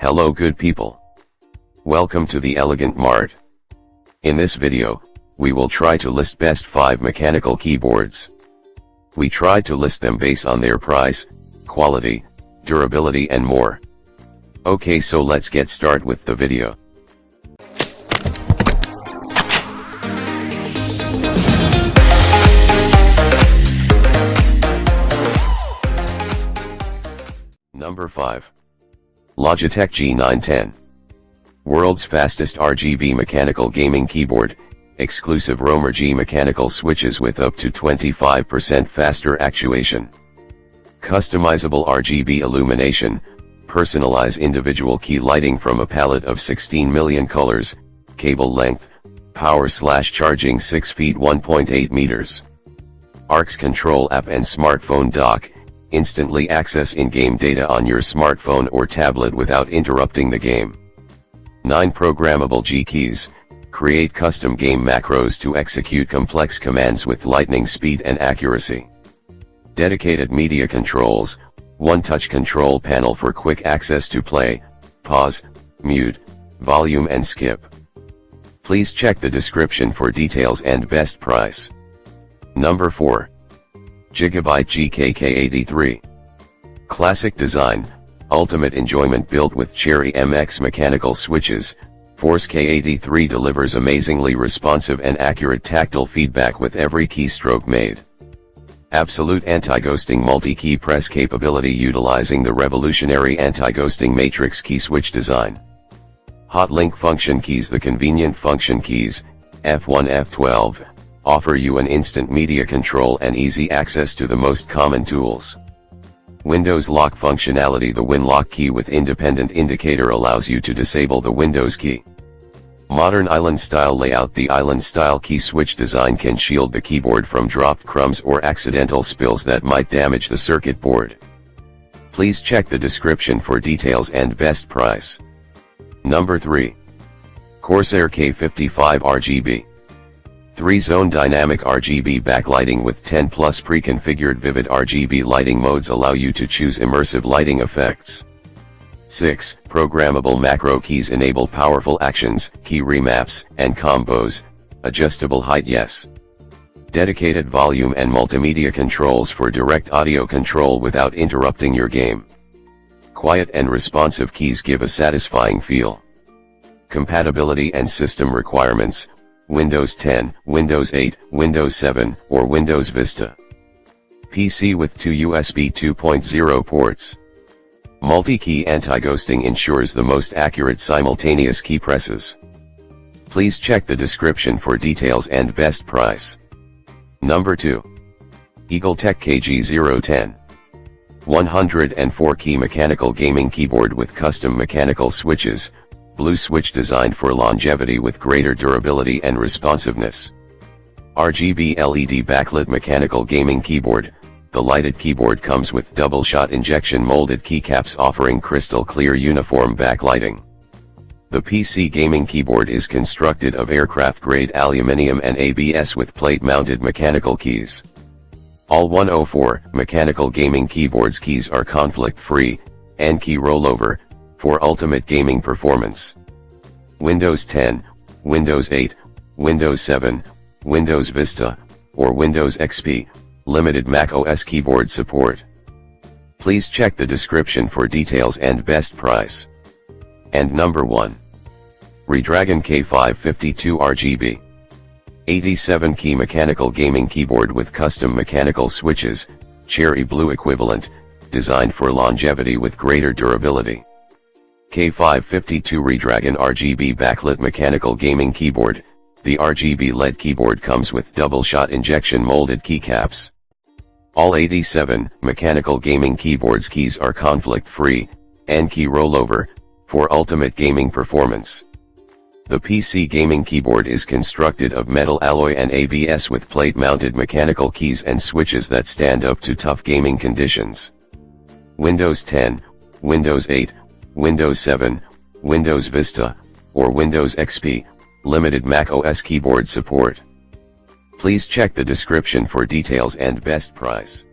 Hello good people. Welcome to the Elegant Mart. In this video, we will try to list best 5 mechanical keyboards. We tried to list them based on their price, quality, durability and more. Okay, so let's get started with the video. Number 5. Logitech G910. World's fastest RGB mechanical gaming keyboard, exclusive Romer G mechanical switches with up to 25% faster actuation. Customizable RGB illumination, personalize individual key lighting from a palette of 16 million colors, cable length, power/charging 6 feet 1.8 meters. ARX control app and smartphone dock, instantly access in-game data on your smartphone or tablet without interrupting the game. 9 programmable G keys, create custom game macros to execute complex commands with lightning speed and accuracy. Dedicated media controls, one-touch control panel for quick access to play, pause, mute, volume and skip. Please check the description for details and best price. Number 4. Gigabyte GKK83. Classic design, ultimate enjoyment built with Cherry MX mechanical switches. Force K83 delivers amazingly responsive and accurate tactile feedback with every keystroke made. Absolute anti-ghosting multi-key press capability utilizing the revolutionary anti-ghosting matrix key switch design. Hot link function keys. The convenient function keys, F1 F12, offer you an instant media control and easy access to the most common tools. Windows lock functionality. The WinLock key with independent indicator allows you to disable the Windows key. Modern island style layout. The island style key switch design can shield the keyboard from dropped crumbs or accidental spills that might damage the circuit board. Please check the description for details and best price. Number 3. Corsair K55 RGB. 3-zone dynamic RGB backlighting with 10 plus pre-configured vivid RGB lighting modes allow you to choose immersive lighting effects. 6. Programmable macro keys enable powerful actions, key remaps, and combos, adjustable height yes. Dedicated volume and multimedia controls for direct audio control without interrupting your game. Quiet and responsive keys give a satisfying feel. Compatibility and system requirements, Windows 10, Windows 8, Windows 7, or Windows Vista. PC with 2 USB 2.0 ports. Multi-key anti-ghosting ensures the most accurate simultaneous key presses. Please check the description for details and best price. Number 2. EagleTech KG010. 104 key mechanical gaming keyboard with custom mechanical switches, blue switch designed for longevity with greater durability and responsiveness. RGB LED backlit mechanical gaming keyboard. The lighted keyboard comes with double-shot injection molded keycaps offering crystal clear uniform backlighting. The PC gaming keyboard is constructed of aircraft-grade aluminium and ABS with plate-mounted mechanical keys. All 104 mechanical gaming keyboards keys are conflict-free, and key rollover, for ultimate gaming performance. Windows 10, Windows 8, Windows 7, Windows Vista, or Windows XP, limited Mac OS keyboard support. Please check the description for details and best price. And number 1. Redragon K552 RGB. 87 key mechanical gaming keyboard with custom mechanical switches, cherry blue equivalent, designed for longevity with greater durability. K552 Redragon RGB backlit mechanical gaming keyboard. The RGB LED keyboard comes with double-shot injection molded keycaps. All 87 mechanical gaming keyboards keys are conflict-free, and key rollover, for ultimate gaming performance. The PC gaming keyboard is constructed of metal alloy and ABS with plate-mounted mechanical keys and switches that stand up to tough gaming conditions. Windows 10, Windows 8, Windows 7, Windows Vista, or Windows XP, limited Mac OS keyboard support. Please check the description for details and best price.